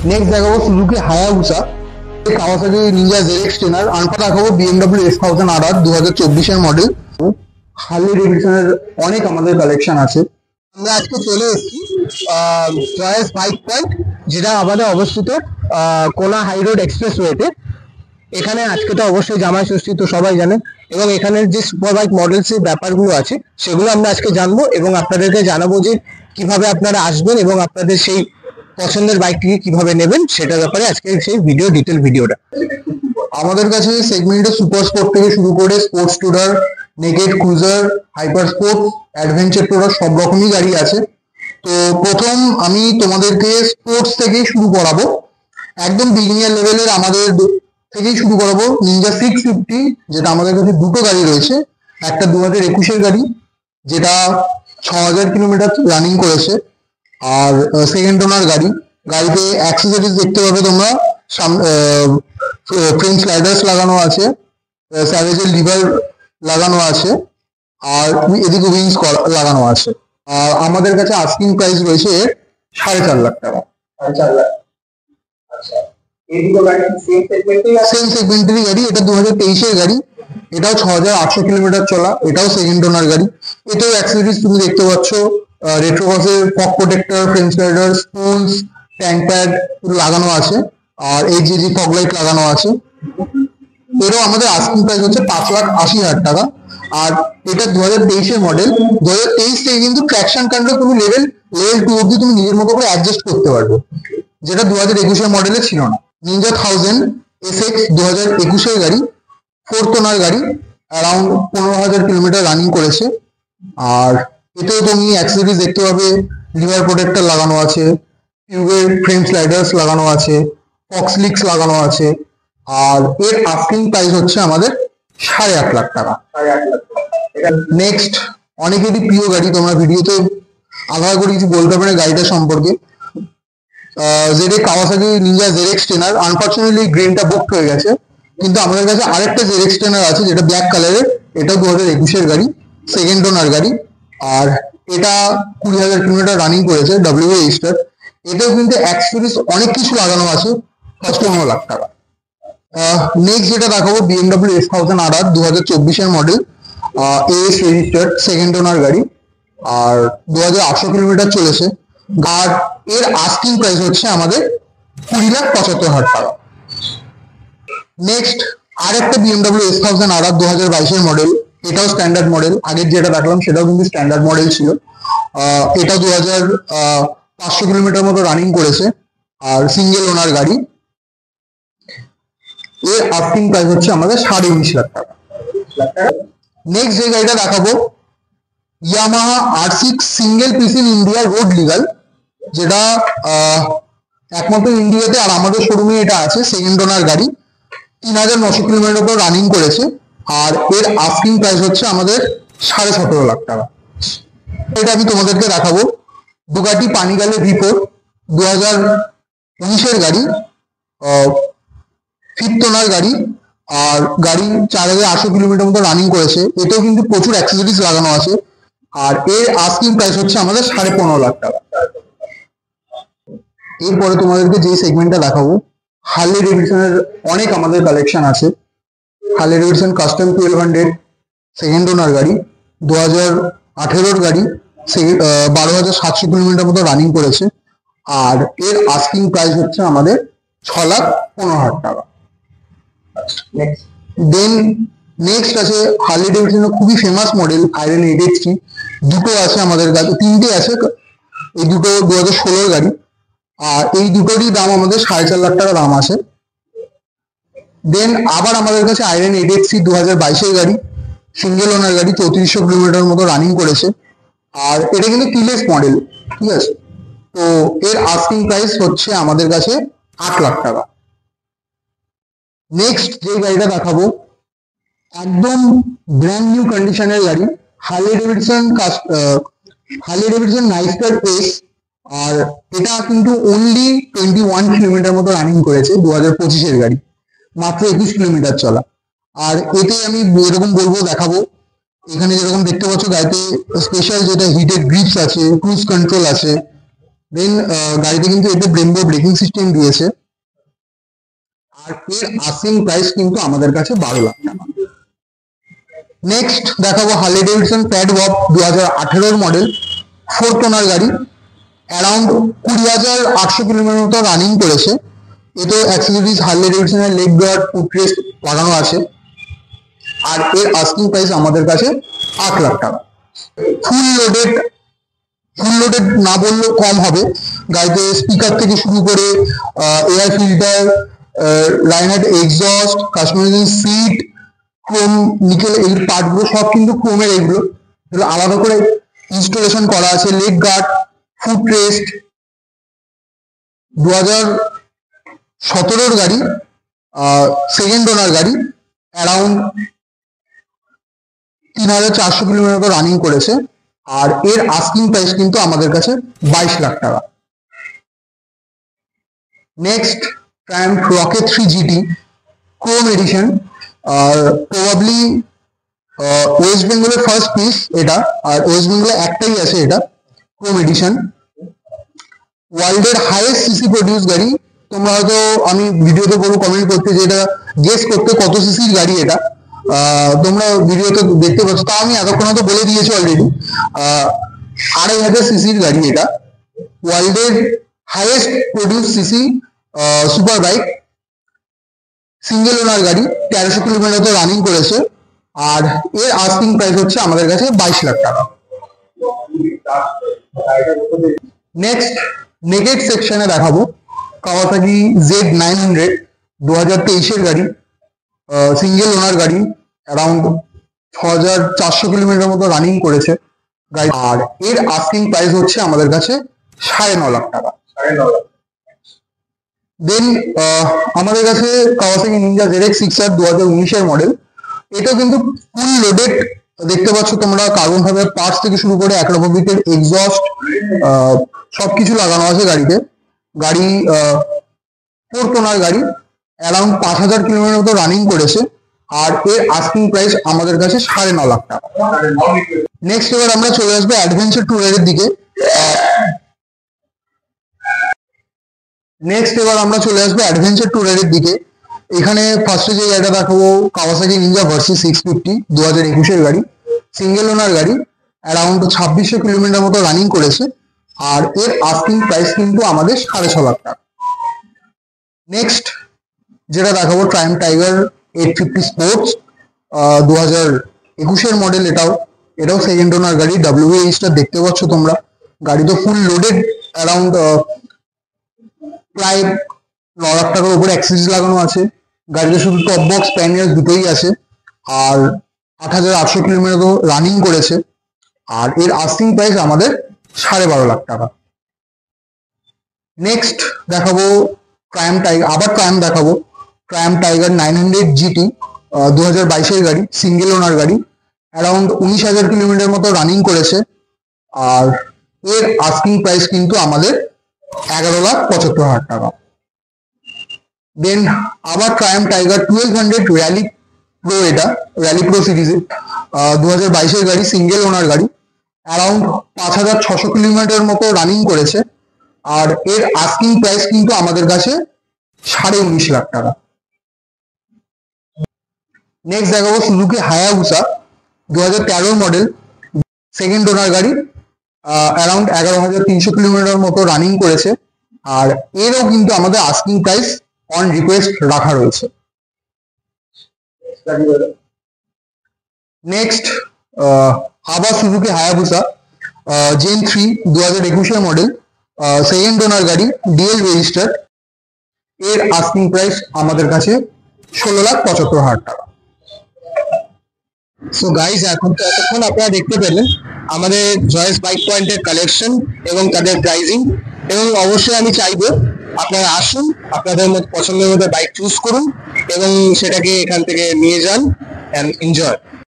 Next দেখাবো Suzuki Hayabusa, Kawasaki Ninja ZX ten R, আনপা দেখাবো বিএমডব্লিউ S1000RR 2024-এর মডেল। হার্লি ডেভিডসনের অনেক আমাদের কালেকশন আছে। আমরা আজকে চলে এসেছি চয়েস বাইক পয়েন্ট, যেটা আমাদের অবস্থিত কোলা হাই রোড এক্সপ্রেসওয়েতে। এখানে আজকে তো অবশ্যই জামাই ষষ্ঠী, তো সবাই জানে, এবং এখানের যে সুপার বাইক মডেলস এর ব্যাপারগুলো আছে সেগুলো আমরা আজকে জানবো এবং আপনাদেরকে জানাবো যে কিভাবে আপনারা আসবেন এবং আপনাদের সেই পছন্দের বাইকটিকে কিভাবে নেবেন সেটার ব্যাপারে আজকে সেই ডিটেল ভিডিওটা। আমাদের কাছে সেগমেন্টে সুপার স্পোর্ট থেকে শুরু করে sports tourer, naked cruiser, hyper sport, adventure tourer সব রকমই গাড়ি আছে। তো প্রথম আমি তোমাদেরকে স্পোর্টস থেকেই শুরু করাবো, একদম বিগিনিয়ার লেভেলের আমাদের থেকেই শুরু করাবো। নিনজা 650, যেটা আমাদের কাছে দুটো গাড়ি রয়েছে। একটা 2021-এর গাড়ি, যেটা 6000 কিলোমিটার রানিং করেছে, আর সেকেন্ড ওনার গাড়ি। গাড়িতে অ্যাক্সেসরিজ দেখতে পাবে তোমরা, ফ্রেম স্লাইডার্স লাগানো আছে, স্যাভেজের লিভার লাগানো আছে, আর এদিকে উইংস লাগানো আছে। আর আমাদের কাছে আস্কিং প্রাইস রয়েছে 4.5 লাখ টাকা। 4.5 লাখ। আচ্ছা, এই দুটো গাড়ি সেম সেগমেন্টেরই গাড়ি। এটা 2023-এর গাড়ি, এটাও 6800 কিলোমিটার চলা, এটাও সেকেন্ড ওনার গাড়ি। এটাও অ্যাক্সেসরিজ তুমি দেখতে পাচ্ছ, রেট্রোবক্সের fog protector, frame slider, spools, tank pad লাগানো আছে, আর এইচজিজি ফগ লাইট লাগানো আছে। এরও আমাদের আস্কিং প্রাইস হচ্ছে 5,80,000 টাকা। আর এটা 2023-এর মডেল। 2023 থেকে কিন্তু ট্র্যাকশন কন্ট্রোল তুমি লেভেল 2 অব্দি তুমি নিজের মতো করে অ্যাডজাস্ট করতে পারবে, যেটা 2021-এর মডেলে ছিল না। নিনজা 1000 SX 2021-এর গাড়ি, ফোর্থ ওনার গাড়ি, অ্যারাউন্ড 15,000 কিলোমিটার রানিং করেছে। আর এতেও তুমি অ্যাক্সেসরিজ দেখতে পাবে, লিভার প্রোটেক্টর লাগানো আছে, টিউবের ফ্রেম স্লাইডার্স লাগানো আছে, ফক্সলিক্স লাগানো আছে। আর এর আস্কিং প্রাইস হচ্ছে আমাদের 8.5 লাখ টাকা। নেক্সট অনেকেরই প্রিয় গাড়ি, তোমরা ভিডিওতে আলাদা করে কিছু বলতে পারবে গাড়িটা সম্পর্কে। ZX Kawasaki Ninja ZX টেনার, unfortunately গ্রিনটা বুকড হয়ে গেছে, কিন্তু আমাদের কাছে আরেকটা জেডএক্স টেনার আছে যেটা ব্ল্যাক কালারের। এটাও 2021-এর গাড়ি, সেকেন্ড ওনার গাড়ি, আর এটা 20,000 কিলোমিটার রানিং করেছে, WA রেজিস্টার। এটাও কিন্তু অ্যাক্সেসরিজ অনেক কিছু লাগানো আছে, 15 লাখ টাকা। নেক্সট যেটা দেখাবো বিএমডব্লিউ S1000RR 2024-এর model, AS registered, second owner গাড়ি, আর 2800 কিলোমিটার চলেছে। আর এর আস্কিং প্রাইস হচ্ছে আমাদের 20,75,000 টাকা। নেক্সট আরেকটা বিএমডব্লিউ S1000RR 2022-এর মডেল, এটাও স্ট্যান্ডার্ড মডেল। আগের যেটা দেখলাম সেটাও কিন্তু স্ট্যান্ডার্ড মডেল ছিল। এটাও 2,500 কিলোমিটার মতো রানিং করেছে, আর সিঙ্গেল ওনার গাড়ি। এর আস্কিং প্রাইস হচ্ছে আমাদের 19.5 লাখ টাকা। নেক্সট যে গাড়িটা দেখাবো Yamaha R6 single piece in India road legal, যেটা একমাত্র ইন্ডিয়াতে, আর আমাদের শোরুমে এটা আছে। সেকেন্ড ওনার গাড়ি, 3,900 কিলোমিটার উপর রানিং করেছে, আর এর আস্কিং প্রাইস হচ্ছে আমাদের 17.5 লাখ টাকা। এটা আমি তোমাদেরকে দেখাবো ডুকাটি পানিগালে V4 2019-এর গাড়ি, ফিফথ ওনার গাড়ি, আর গাড়ি 4,800 কিলোমিটার মতো রানিং করেছে। এতেও কিন্তু প্রচুর অ্যাক্সেসরিজ লাগানো আছে, আর এর আস্কিং প্রাইস হচ্ছে আমাদের 15.5 লাখ টাকা। এরপরে তোমাদেরকে যে সেগমেন্টটা দেখাবো, হার্লি ডেভিডসনের অনেক আমাদের কালেকশন আছে। Harley Davidson custom 1200 second owner গাড়ি, 2018-এর গাড়ি, 12,700 কিলোমিটার মতো রানিং করেছে, আর এর আস্কিং প্রাইস হচ্ছে আমাদের 6,15,000 টাকা। দেন নেক্সট আছে হার্লি ডেভিডসনের খুবই ফেমাস মডেল আয়রন 883, দুটো আছে আমাদের কাছে, তিনটে আছে। এই দুটো 2016-এর গাড়ি, আর এই দুটোরই দাম আমাদের 4.5 লাখ টাকা দাম আছে। দেন আবার আমাদের কাছে আয়রন 883 2022-এর গাড়ি, সিঙ্গেল ওনার গাড়ি, 3400 কিলোমিটার মতো রানিং করেছে, আর এটা কিন্তু কিলেস মডেল, ঠিক আছে। তো এর আস্কিং প্রাইস হচ্ছে আমাদের কাছে 8 লাখ টাকা। নেক্সট যে গাড়িটা দেখাবো একদম ব্র্যান্ড নিউ কন্ডিশনের গাড়ি, হার্লি ডেভিডসন নাইস্টার এস, আর এটা কিন্তু অনলি 21 কিলোমিটার মতো রানিং করেছে, 2025-এর গাড়ি, মাত্র 21 কিলোমিটার চলা। আর এতে আমি এরকম বলবো দেখাবো, এখানে যেরকম দেখতে পাচ্ছ গাড়িতে স্পেশাল যেটা হিটেড গ্রিপস আছে, ক্রুজ কন্ট্রোল আছে, দেন গাড়িতে কিন্তু এতে ব্রেম্বো ব্রেকিং সিস্টেম দিয়েছে। আর এর আস্কিং প্রাইস কিন্তু আমাদের কাছে 12 লাখ টাকা। নেক্সট দেখাবো হার্লে ডেভিডসন প্যাড ওয়াপ 2018 মডেল 4th ওনার গাড়ি, অ্যারাউন্ড 20,800 কিলোমিটার মতো রানিং করেছে। এতেও অ্যাক্সেসরিজ হার্লে ডেভিডসনের লেগ গার্ড, ফুটরেস্ট লাগানো আছে। আর এর আস্কিং প্রাইস আমাদের কাছে 8 লাখ টাকা। ফুল লোডেড না বললেও কম হবে। গাড়িতে স্পিকার থেকে শুরু করে air filter, Rinehart exhaust, customisation seat, chrome nickel, এই পার্টগুলো সব কিন্তু ক্রোমের। এগুলো আলাদা করে ইনস্টলেশন করা আছে। লেগ গার্ড, ফুট রেস্ট, 2017 গাড়ি, 2nd ওনার গাড়ি, অ্যারাউন্ড 3,400 কিলোমিটার রানিং করেছে। আর এর আস্কিং প্রাইস কিন্তু আমাদের কাছে 22 লাখ টাকা। Next Triumph Rocket 3 GT chrome edition, probably west বেঙ্গলের ফার্স্ট পিস এটা। আর ওয়েস্ট বেঙ্গলে একটাই আছে এটা, ক্রোম এডিশন। ওয়ার্ল্ডের হাইয়েস্ট সিসি প্রডিউস গাড়ি। তোমরা হয়তো আমি ভিডিওতে বলবো কমেন্ট করতে যে এটা গেস করতে কত সিসির গাড়ি এটা। তোমরা ভিডিওতে দেখতে পাচ্ছ, তা আমি এতক্ষণ হয়তো বলে দিয়েছি অলরেডি। 2,500 সিসির গাড়ি এটা। ওয়ার্ল্ডের highest produce CC super bike, single owner গাড়ি, 1300 কিলোমিটার রানিং করেছে। আর এর আস্কিং প্রাইস হচ্ছে আমাদের কাছে 22 লাখ টাকা। নেক্সট নেগেট সেকশনে দেখাবো কাওয়াসাকি Z900 2023 গাড়ি, সিঙ্গেল ওনার গাড়ি, অ্যারাউন্ড 6,400 কিলোমিটার মতো রানিং করেছে গাড়ি। আর এর আস্কিং প্রাইস হচ্ছে আমাদের কাছে 9.5 লাখ টাকা। দেন আমাদের কাছে Kawasaki Ninja ZX 6R 2019 model. এটা কিন্তু ফুল লোডেড দেখতে পাচ্ছ তোমরা। কার্বন ফাইবার পার্টস থেকে শুরু করে অ্যাক্রোববিটের এক্সস্ট সবকিছু লাগানো আছে গাড়িতে। গাড়ি 4th ওনার গাড়ি, অ্যারাউন্ড 5,000 কিলোমিটার মতো রানিং করেছে। আর এর আস্কিং প্রাইস আমাদের কাছে 9.5 লাখ টাকা। নেক্সট এবার আমরা চলে আসবো অ্যাডভেঞ্চার ট্যুরের দিকে। এখানে ফার্স্টে যে গাড়িটা দেখাবো কাওয়াসাকি নিনজা ভার্সি 650 2021 গাড়ি, সিঙ্গেল ওনার গাড়ি, অ্যারাউন্ড 2600 কিলোমিটার মতো রানিং করেছে। আর এর আস্কিং প্রাইস কিন্তু আমাদের 6.5 লাখ টাকা। নেক্সট যেটা দেখাবো ট্রায়াম্ফ টাইগার 850 স্পোর্টস 2021 মডেল। এটাও 2nd ওনার গাড়ি, WA দেখতে পাচ্ছ তোমরা। গাড়ি তো ফুল লোডেড, অ্যারাউন্ড প্রায় 9 লাখ টাকার উপরে অ্যাক্সেসরিজ লাগানো আছে। গাড়িতে শুধু টপ বক্স প্যানিয়ার দুটোই আছে। আর 8,800 কিলোমিটার রানিং করেছে। আর এর আস্কিং প্রাইস আমাদের 12.5 লাখ টাকা। নেক্সট দেখাবো ট্রায়াম্ফ টাইগার, আবার ট্রায়াম্ফ দেখাবো। ট্রায়াম্ফ টাইগার 900 GT 2022 গাড়ি, সিঙ্গেল ওনার গাড়ি, অ্যারাউন্ড 19,000 কিলোমিটার মতো রানিং করেছে। আর এর আস্কিং প্রাইস কিন্তু আমাদের 11,75,000 টাকা। দেন আবার ট্রায়াম্ফ টাইগার 1200 র্যালি প্রো, এটা র্যালি প্রো সিরিজে 2022 গাড়ি, সিঙ্গেল ওনার গাড়ি, অ্যারাউন্ড 5,600 কিলোমিটার মতো রানিং করেছে। আর এর আস্কিং প্রাইস কিন্তু আমাদের কাছে 19.5 লাখ টাকা। নেক্সট দেখাবো Suzuki Hayabusa 2013 model, 2nd owner গাড়ি, অ্যারাউন্ড 11,300 কিলোমিটার মতো রানিং করেছে। আর এরও কিন্তু আমাদের আস্কিং প্রাইস অন রিকোয়েস্ট রাখা রয়েছে। নেক্সট আবার Suzuki Hayabusa gen 3 2021 model, 2nd owner গাড়ি, ডিএল রেজিস্টার্ড। এর আস্কিং প্রাইস আমাদের কাছে 16,75,000 টাকা। সো গাইস, এতক্ষণ আপনারা দেখতে পেলেন আমাদের জয়েস বাইক পয়েন্টের কালেকশন এবং তাদের প্রাইজিং। এবং অবশ্যই আমি চাইবো আপনারা আসুন, আপনাদের মতো পছন্দের মতো বাইক চুজ করুন এবং সেটাকে এখান থেকে নিয়ে যান অ্যান্ড এনজয়।